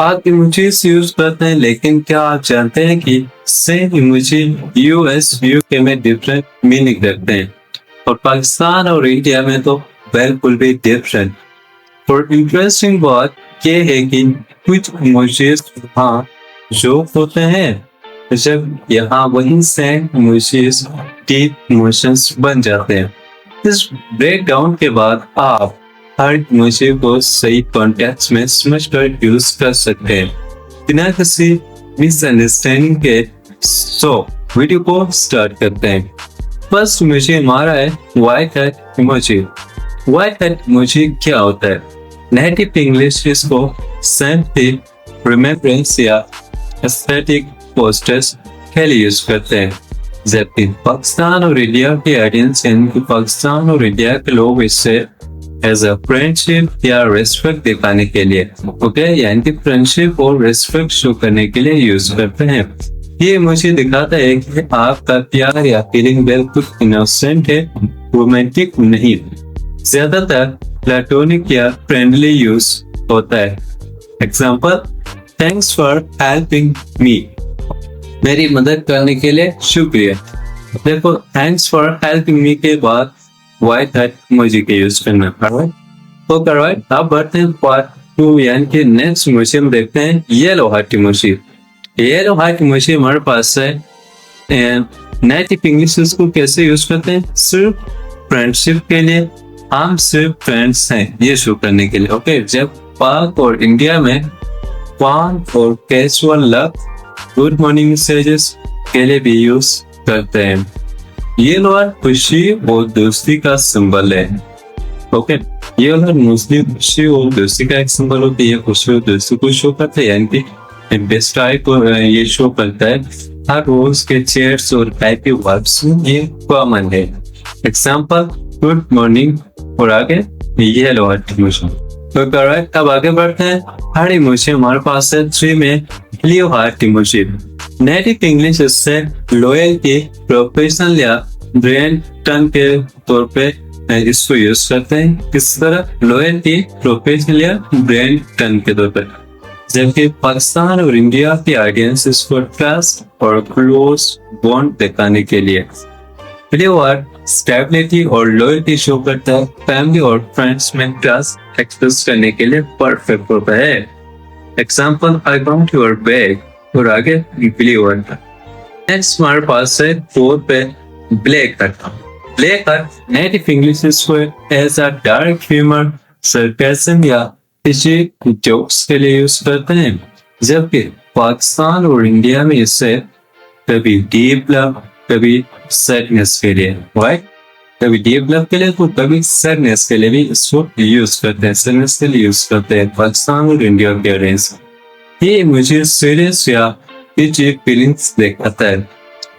आप emojis use करते हैं, लेकिन क्या आप जानते हैं कि सेम इमोजी यूएस यूके में डिफरेंट मीनिंग रखते हैं और पाकिस्तान और इंडिया में तो बिल्कुल भी डिफरेंट। और इंटरेस्टिंग बात यह है कि कुछ इमोजीज हाँ जो होते हैं, जब यहाँ वही सेम इमोजीज डीप इमोशंस बन जाते हैं। इस ब्रेक डाउन के बाद आप हर इमोजी को सही कॉन्टेक्स्ट में समझकर यूज कर सकते हैं बिना किसी मिसअंडरस्टैंडिंग के। सो वीडियो को स्टार्ट करते हैं। फर्स्ट इमोजी हमारा है white heart emoji. White heart emoji क्या होता है? नेटिव इंग्लिश इसको सिंपली रिमेम्बरेंस या एस्थेटिक पोस्टर्स के लिए यूज करते हैं, जबकि पाकिस्तान और इंडिया के ऑडियंस यानी कि पाकिस्तान और इंडिया के लोग इससे एज अ फ्रेंडशिप या रिस्पेक्ट दिखाने के लिए यानी कि फ्रेंडशिप और रिस्पेक्ट शो करने के लिए यूज करते हैं। ये मुझे दिखाता है कि आपका प्यार या फीलिंग बिल्कुल इनोसेंट है, रोमांटिक नहीं। ज्यादातर प्लेटोनिक या फ्रेंडली यूज होता है। Example, thanks for helping me, मेरी मदद करने के लिए शुक्रिया। देखो, थैंक्स फॉर हेल्पिंग मी के बाद व्हाइट हार्ट इमोजी के यूज करना है। अब बढ़ते हैं पार्ट 2 यानी कि नेक्स्ट इमोजी हम देखते हैं yellow heart emoji. Yellow heart emoji हमारे पास है। नेटिव इंग्लिश इसको कैसे यूज करते हैं? सिर्फ फ्रेंडशिप के लिए, हम सिर्फ फ्रेंड्स हैं ये शो करने के लिए। जब पाक और इंडिया में वार्म और casual love, good morning messages के लिए भी यूज करते हैं। येलो हार्ट खुशी और दोस्ती का सिंबल है। येलो हार्ट मोस्टली खुशी और दोस्ती का एक सिंबल होती है। खुशी और दोस्ती को शो करते हैं, यानी कि बेस्ट टाइप को ये शो करता है। हर रोज के चेयर्स और हैप्पी वाइब्स ये कॉमन है। एग्जांपल, गुड मॉर्निंग और आगे येलो हार्ट इमोजी। अब आगे बढ़ते हैं। हर इमोजी हमारे पास है 3 में blue heart emoji. Native English इससे लॉयल्टी, प्रोफेशनल या ब्रांड टर्म के तौर पे इसको यूज करते हैं। किस तरह? लॉयल्टी, प्रोफेशनल या ब्रांड टर्म के तौर पर। जबकि पाकिस्तान और इंडिया के ऑडियंस इसको ट्रस्ट और क्लोज बॉन्ड दिखाने के लिए। ब्लू हार्ट स्टेबिलिटी और लॉयल्टी शो करता है। फैमिली और फ्रेंड्स में ट्रस्ट एक्सप्रेस करने के लिए परफेक्ट होता है। Example, I want your bag और आगे ब्लू हार्ट। नेक्स्ट हमारे पास है 4 पे black heart. Black heart native English इसको as a dark humour, sarcasm या किसी जोक्स के लिए यूज करते हैं, जबकि पाकिस्तान और इंडिया में इसे कभी डीप लव, कभी सैडनेस के लिए, कभी डीप लव के लिए तो कभी सैडनेस के लिए भी इसको यूज करते हैं। सैडनेस के लिए यूज करते हैं पाकिस्तान और इंडिया के ऑडियंस। ये मुझे सीरियस या फीलिंग्स दिखाता है।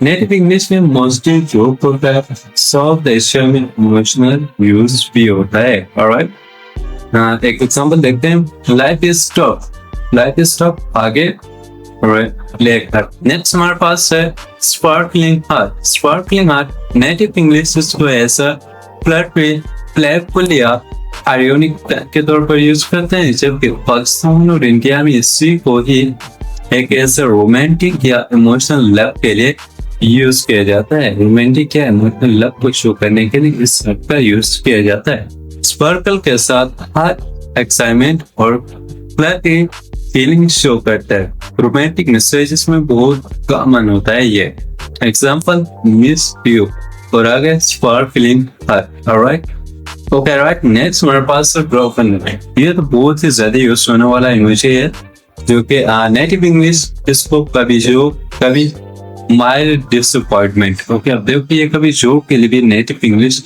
नेटिव इंग्लिश में मोस्टली जोक होता है। साउथ एशिया में इमोशनल यूज भी होता है। ऑलराइट, एक एग्जांपल देखते हैं। Life is tough, life is tough आगे ब्लैक हार्ट। नेक्स्ट हमारे पास है sparkling heart. Sparkling heart native English इसको ऐसा प्लेफुल या आयरनिक के तौर पर यूज करते हैं, जबकि पाकिस्तान और इंडिया में इसी को ही एक ऐसा रोमांटिक या इमोशनल लव के लिए यूज किया जाता है। रोमांटिक या इमोशनल लव को शो करने के लिए इस वर्ड का यूज किया जाता है। स्पार्कल के साथ हर एक्साइटमेंट और फ्लर्टी फीलिंग शो करता है। रोमांटिक मैसेजेस में बहुत कॉमन होता है ये। एग्जांपल, मिस यू और आगे sparkling heart. Alright, right. Next हमारे पास ब्रोकन है। ये तो बहुत ही ज्यादा यूज होने वाला इमोजी है, जो कि नेटिव इंग्लिश इसको कभी जो कभी माइल्ड डिसअपॉइंटमेंट। अब देखो, ये कभी जोक के लिए भी नेटिव इंग्लिश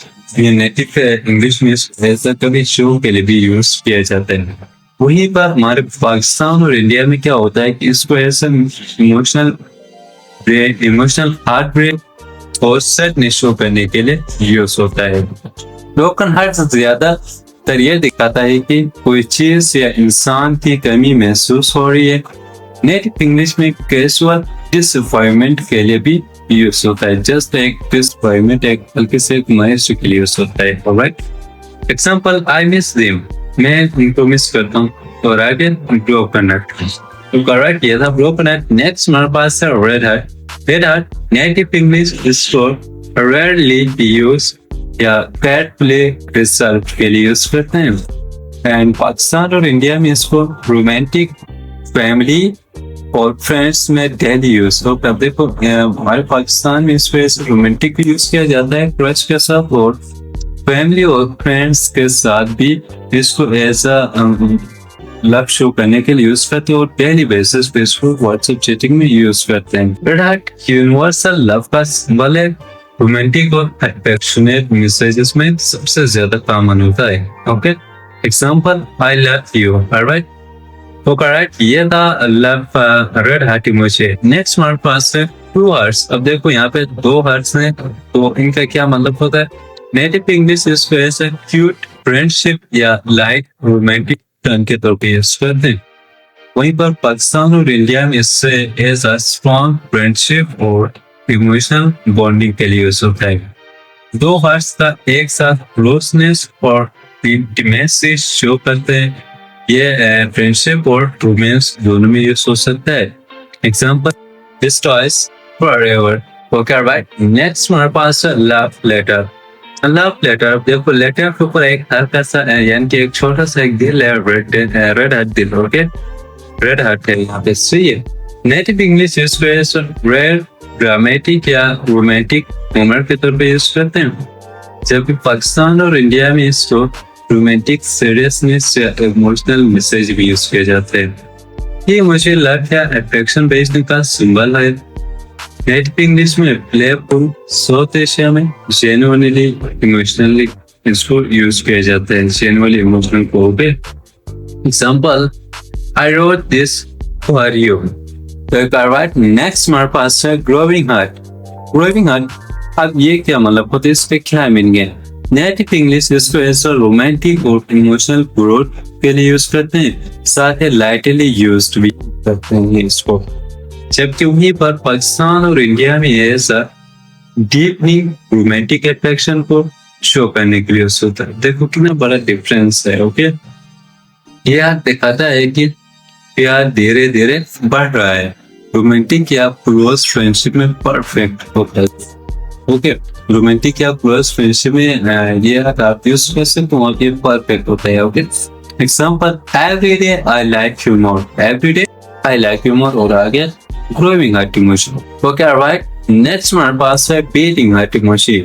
में ऐसा कभी जोक के लिए भी यूज किया जाता है। वहीं पर हमारे पाकिस्तान और इंडिया में क्या होता है कि इसको ऐसा इमोशनल हार्ट ब्रेक और सैडनेस शो करने के लिए यूज होता है। ब्रोकन हार्ट से ज्यादा ये दिखाता है कि कोई चीज या इंसान की कमी महसूस हो रही है। नेटिव इंग्लिश में कैजुअल डिसअपॉइंटमेंट के लिए भी यूज होता है। जस्ट एक डिसअपॉइंटमेंट, एक हल्के से मायूसी के लिए यूज होता है। Alright, example, I miss them, मैं उनको मिस करता हूँ। और आगे ब्रोकनट। तो करेक्ट ये था ब्रोकनट। नेक्स्ट हमारे पास है red heart. Red heart native English इसको रेयरली यूज या कैटफुली रिजर्व के लिए यूज करते हैं। एंड पाकिस्तान और इंडिया में इसको रोमांटिक, फैमिली और फ्रेंड्स में डेली यूज होता है। देखो हमारे पाकिस्तान में इस वजह से रोमांटिक भी यूज किया जाता है क्रच के साथ, और फैमिली और फ्रेंड्स के साथ भी इसको एज अ लव शो करने के लिए यूज करते हैं, और डेली बेसिस पे इसको व्हाट्सएप चैटिंग में यूज करते हैं। रेड हार्ट यूनिवर्सल लव का सिंबल है। रोमांटिक और अफेक्शनेट मैसेजेस में सबसे ज्यादा कॉमन होता है। Okay, example I love you. Alright, तो करेक्ट ये था love red heart emoji. Next हमारे पास है टू हार्ट्स। अब देखो यहाँ पे दो हार्ट्स हैं, तो इनका क्या मतलब होता है? नेटिव इंग्लिश इसको ऐसे क्यूट, फ्रेंडशिप या लाइट रोमांटिक टर्न के तौर पे यूज करते हैं। वहीं पर पाकिस्तान और इंडिया में इससे एज अ स्ट्रॉन्ग फ्रेंडशिप और इमोशनल बॉन्डिंग के लिए यूज होता है। दो हार्ट्स का एक साथ क्लोजनेस और इंटीमेसी शो करते हैं। ये फ्रेंडशिप और रोमांस दोनों में यूज हो सकता है। Example this toys forever. Okay right, next हमारे पास है लव लेटर। लव लेटर, देखो लेटर के ऊपर एक हल्का सा यानी कि एक छोटा सा एक दिल है, रेड हार्ट दिल। ओके, रेड हार्ट है यहाँ पे। सही है। नेटिव इंग्लिश इसको रेयर ड्रामेटिक या रोमांटिक मोमेंट के तौर पे यूज करते हैं, जबकि पाकिस्तान और इंडिया में इसको रोमांटिक सीरियसनेस या इमोशनल मैसेज भी यूज किए जाते हैं। ये मुझे लव या अट्रैक्शन भेजने का सिंबल है। नेटिव इंग्लिश में प्लेफुल, साउथ एशिया में जेन्युइनली इमोशनली इसको यूज किया जाता है, जेन्युइनली इमोशनल को पे। Example I wrote this for you. तो राइट, नेक्स्ट हमारे पास है ग्रोविंग हार्ट। ग्रोविंग हार्ट, अब ये क्या मतलब होता है, इसके क्या मीनिंग है? नेटिव इंग्लिश इसको ऐसा रोमांटिक और इमोशनल ग्रोथ के लिए यूज करते हैं, साथ ही लाइटली यूज्ड भी करते हैं इसको, जबकि वहीं पर पाकिस्तान और इंडिया में ऐसा डीपनिंग रोमांटिक अट्रैक्शन को शो करने के लिए यूज होता है। देखो कितना बड़ा डिफरेंस है। ओके, यह दिखाता है कि प्यार धीरे धीरे बढ़ रहा है। रोमांटिक या क्लोज फ्रेंडशिप में परफेक्ट होता है। ओके, रोमांटिक या क्लोज फ्रेंडशिप में ये आप यूज कर सकते हो, ये परफेक्ट होता है। Okay, example every day I like you more. Every day I like you more, और आगे growing heart emoji. Okay right, next हमारे पास है beating heart emoji.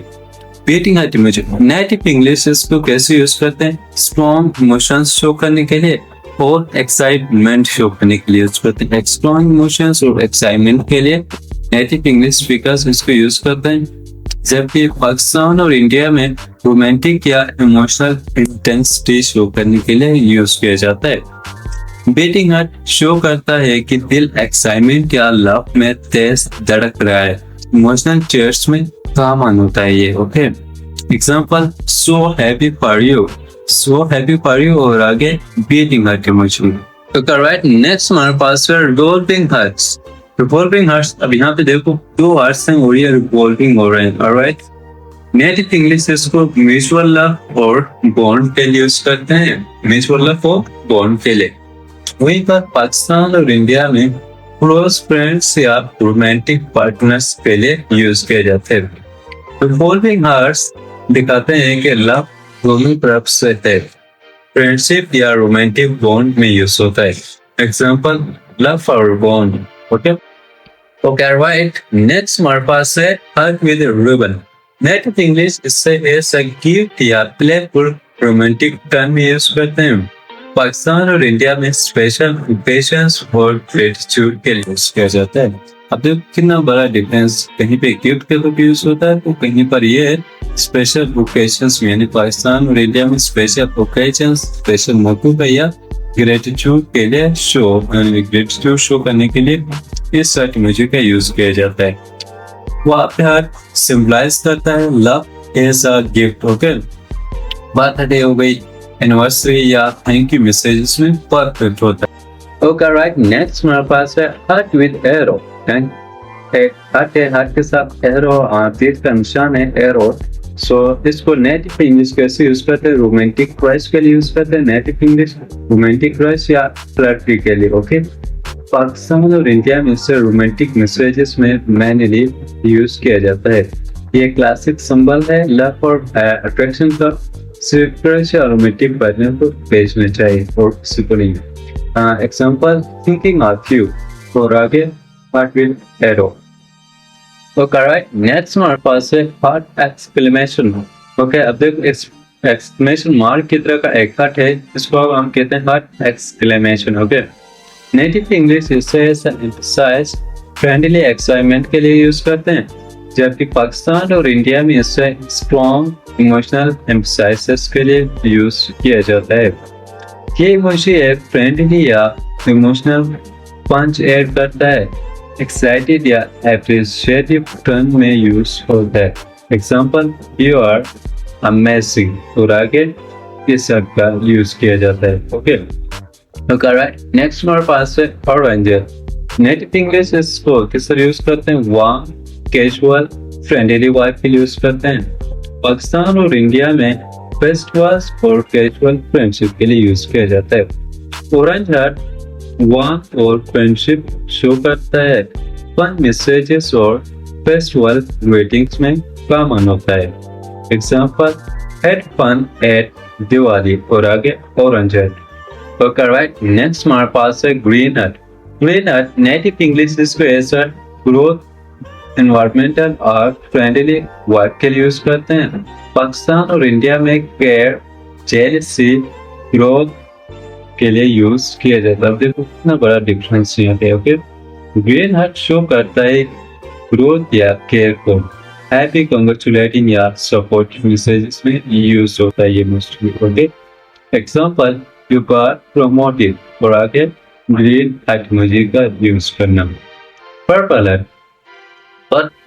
Beating heart emoji native English इसको कैसे यूज करते हैं? स्ट्रॉन्ग इमोशंस शो करने के लिए और एक्साइटमेंट शो करने के लिए यूज करते हैं। स्ट्रॉन्ग इमोशंस और एक्साइटमेंट के लिए नेटिव इंग्लिश स्पीकर्स इसको यूज करते हैं, जबकि पाकिस्तान और इंडिया में रोमांटिक या इमोशनल इंटेंसिटी शो करने के लिए यूज किया जाता है। बीटिंग हार्ट शो करता है कि दिल एक्साइटमेंट या लव में तेज धड़क रहा है। इमोशनल चेयर्स में कॉमन होता है ये। Okay, example so happy for you. So happy for you, और आगे बीटिंग हार्ट इमोजी। तो राइट, नेक्स्ट हमारे पास है रिवॉल्विंग हार्ट्स। रिवॉल्विंग हार्ट्स, अब यहाँ पे देखो दो हार्ट्स हैं और ये रिवॉल्विंग हो रहे हैं। ऑलराइट, नेटिव इंग्लिश इसको म्यूचुअल लव और बॉन्ड के लिए यूज करते हैं। म्यूचुअल लव और बॉन्ड के लिए। वहीं पर पाकिस्तान और इंडिया में क्लोज फ्रेंड्स या रोमांटिक पार्टनर्स के लिए यूज किए जाते हैं। रिवॉल्विंग हार्ट्स दिखाते हैं कि लव दोनों तरफ से है। फ्रेंडशिप या रोमांटिक बॉन्ड में यूज होता है। Example love for bond. Okay right, next हमारे पास है हग विद रिबन। नेटिव इंग्लिश इससे ऐसा गिफ्ट या प्लेफुल रोमांटिक टर्न में यूज करते हैं। पाकिस्तान और इंडिया में स्पेशल ओकेजन्स और ग्रेटिट्यूड के लिए यूज किया जाता है। अब देखो कितना बड़ा डिफरेंस, कहीं पे गिफ्ट के लिए यूज होता है तो कहीं पर ये स्पेशल ओकेजन्स, यानी पाकिस्तान और इंडिया में स्पेशल ओकेजन्स, स्पेशल मौकों पे या ग्रेटिट्यूड के लिए ग्रेटिट्यूड शो करने के लिए इस सर्ट इमोजी का यूज किया जाता है। वो प्यार सिंबलाइज करता है love as a gift. Okay, birthday हो गई, एनिवर्सरी या थैंक यू मैसेजेस में परफेक्ट होता है। ओके राइट, नेक्स्ट हमारे पास है हार्ट विद एरो। एक हार्ट है, हार्ट के साथ एरो, तीर का निशान है एरो। सो इसको नेटिव इंग्लिश कैसे यूज करते हैं? रोमांटिक क्रश के लिए यूज करते हैं नेटिव इंग्लिश, रोमांटिक क्रश या फ्लर्टी के लिए। ओके, पाकिस्तान और इंडिया में इसे रोमांटिक मैसेजेस में मैनली यूज किया जाता है। ये क्लासिक सिंबल है लव और अट्रैक्शन का। सिर्फ क्रश या रोमांटिक पार्टनर को भेजना चाहिए और किसी को नहीं। एग्जाम्पल, थिंकिंग ऑफ यू, और आगे what will arrow. Okay right, next हमारे पास है हार्ट एक्सक्लेमेशन। ओके, अब देखो एक्सक्लेमेशन मार्क की तरह का एक हार्ट है, इसको हम कहते हैं heart exclamation. Okay, native English इसे एम्फसाइज फ्रेंडली एक्साइटमेंट के लिए यूज करते हैं, जबकि पाकिस्तान और इंडिया में इसे स्ट्रॉन्ग इमोशनल एम्फसाइसिस के लिए यूज किया जाता है। ये इमोजी एक फ्रेंडली या इमोशनल पंच ऐड करता है, एक्साइटेड या एप्रिशिएटिव टर्न में यूज होता है। एग्जाम्पल, यू आर अमेजिंग, और आगे इस शब्द का यूज किया जाता है। ओके राइट, नेक्स्ट हमारे पास है ऑरेंजर। नेटिव इंग्लिश इसको किस तरह यूज करते हैं? वार्म, कैजुअल, फ्रेंडली वाइब के लिए यूज करते हैं। पाकिस्तान और इंडिया में फेस्टिवल्स और कैजुअल फ्रेंडशिप के लिए यूज किया जाता है। ऑरेंज हार्ट वार्म और फ्रेंडशिप शो करता है, फन मैसेजेस और फेस्टिवल ग्रीटिंग्स में कॉमन होता है। Example, had fun at Diwali, और आगे orange heart. Okay right, next हमारे पास है green heart. Green heart native English इसको एज अ ग्रोथ, एनवायरमेंटल और फ्रेंडली वाइब के लिए यूज करते हैं। पाकिस्तान और इंडिया में केयर, जेलसी, ग्रोथ के लिए यूज किया जाता है। देखो कितना बड़ा डिफरेंस यहाँ पे। ओके, ग्रीन हार्ट शो करता है ग्रोथ या केयर को, हैप्पी, कांग्रेचुलेटिंग या सपोर्टिव मैसेजेस में यूज होता है ये mostly. Okay, example, you got promoted, और आगे ग्रीन हार्ट इमोजी का यूज करना। पर्पल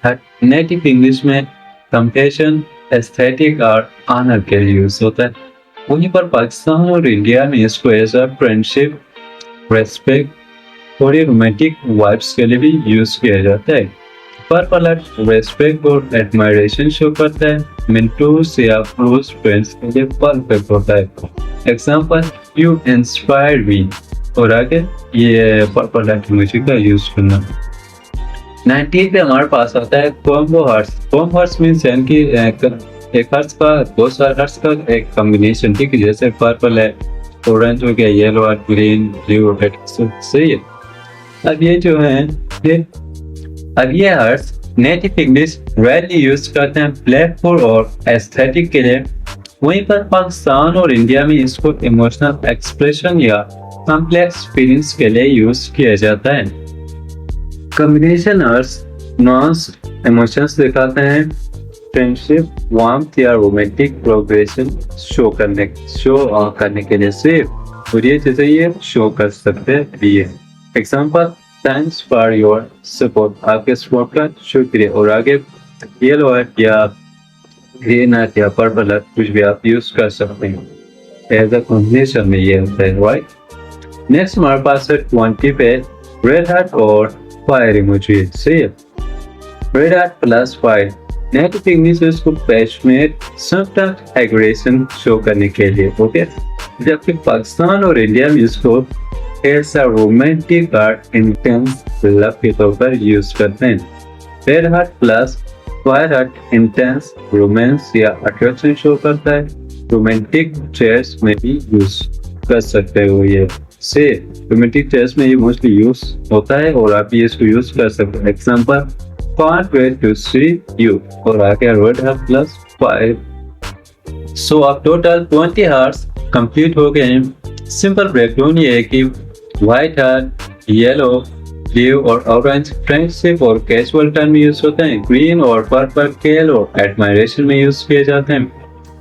हार्ट नेटिव इंग्लिश में कंपैशन, एस्थेटिक और ऑनर के लिए यूज होता है। वहीं पर पाकिस्तान और इंडिया में इसको एज अ फ्रेंडशिप, रेस्पेक्ट और रोमांटिक वाइब्स के लिए भी यूज किया जाता है। पर्पल हार्ट रेस्पेक्ट और एडमायरेशन शो करता है, मेंटोर्स या क्लोज फ्रेंड्स के लिए परफेक्ट होता है। एग्जांपल, यू इंस्पायर मी, और आगे ये पर्पल हार्ट इमोजी का यूज करना। 19 पे हमारे पास आता है combo hearts. Combo hearts means यानी एक हार्ट्स का बहुत सारे हार्ट्स का एक कॉम्बिनेशन, ठीक है, जैसे पर्पल है, ऑरेंज हो गया, येलो और ग्रीन, ब्लू और रेड, सही है। अब ये जो है ये hearts native English rarely use करते हैं प्लेफुल और एस्थेटिक के लिए। वहीं पर पाकिस्तान और इंडिया में इसको इमोशनल एक्सप्रेशन या कॉम्प्लेक्स फीलिंग्स के लिए यूज किया जाता है। कॉम्बिनेशन हार्ट्स नॉन्स इमोशंस दिखाते हैं, फ्रेंडशिप, वार्मथ या रोमांटिक प्रोग्रेशन शो करने के लिए सिर्फ, और ये चीजें ये शो कर सकते भी है। Example, thanks for your support, आपके सपोर्ट का शुक्रिया, और आगे येलो हार्ट या ग्रीन हार्ट या पर्पल हार्ट कुछ भी आप यूज कर सकते हैं। एज अ कॉम्बिनेशन में ये होता है, राइट। नेक्स्ट हमारे पास है 20 पे रेड हार्ट और फायर इमोजी। सही है, red heart plus fire native English इसको पैशनेट, समटाइम्स एग्रेशन शो करने के लिए। ओके, जबकि पाकिस्तान और इंडिया में इसको एज अ रोमांटिक और इंटेंस लव के तौर पर यूज करते हैं। Red heart plus fire heart intense romance या अट्रैक्शन शो करता है, रोमांटिक चेयर्स में भी यूज कर सकते हो। ये से रोमांटिक चेयर्स में ये मोस्टली यूज होता है और आप ये इसको यूज कर सकते हो। Example, can't wait to see you, और आगे रेड हार्ट प्लस 5। सो अब टोटल 20 हार्ट्स कंप्लीट हो गए हैं। सिंपल ब्रेकडाउन ये है कि व्हाइट हार्ट, येलो, ब्लू और ऑरेंज फ्रेंडशिप और कैजुअल टर्न में यूज होते हैं। ग्रीन और पर्पल केयर और एडमायरेशन में यूज किए जाते हैं।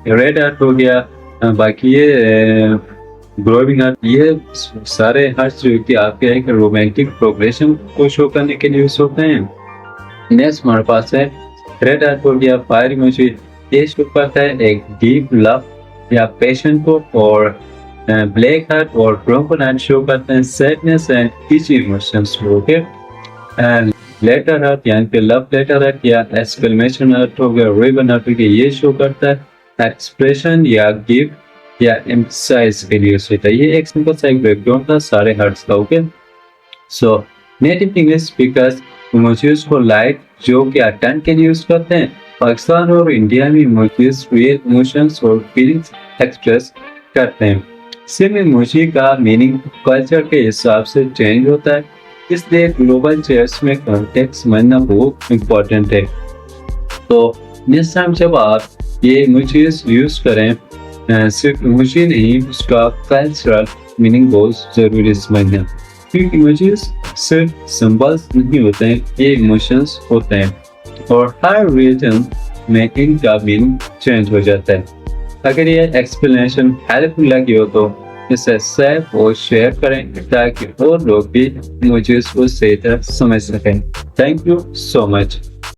रेड हार्ट हो गया, बाकी ये ग्लोविंग हार्ट, ये सारे हार्ट्स जो कि आपके एक रोमांटिक प्रोग्रेशन को शो करने के लिए यूज होते हैं। नेक्स्ट हमारे पास है रेड हार्ट हो गया, फायर इमोजी, ये शो करता है एक डीप लव या पैशन को, और ब्लैक हार्ट और ब्रोकन हार्ट शो करते हैं sadness and easy emotions. Okay, letter heart यानी कि लव लेटर हार्ट या एक्सक्लेमेशन हार्ट हो गया, रिबन हार्ट हो गया, ये शो करता है एक्सप्रेशन या गिफ्ट या एम्फसाइज के लिए होता है। ये एक सिंपल सा एक बैकग्राउंड था सारे हार्ट्स का। ओके, सो नेटिव इंग्लिश स्पीकर्स इमोजीज को लाइक जो कि अटेंड के लिए यूज करते हैं। पाकिस्तान और इंडिया में इमोजीज रियल इमोशंस और फीलिंग्स एक्सप्रेस करते हैं। सिर्फ इमोजी का मीनिंग कल्चर के हिसाब से चेंज होता है, इसलिए ग्लोबल चेयर्स में कॉन्टेक्स्ट समझना बहुत इम्पोर्टेंट है। तो नेक्स्ट टाइम जब आप ये इमोजीज यूज करें, सिर्फ इमोजी नहीं, उसका कल्चरल मीनिंग बहुत जरूरी समझना, क्योंकि इमोजीज सिर्फ सिंबल्स नहीं होते हैं, ये इमोशंस होते हैं और हर रीजन में इनका मीनिंग चेंज हो जाता है। अगर ये एक्सप्लेनेशन हेल्पफुल लगी हो तो इसे सेव और शेयर करें ताकि और लोग भी इमोजीज को सही तरह समझ सकें। Thank you so much.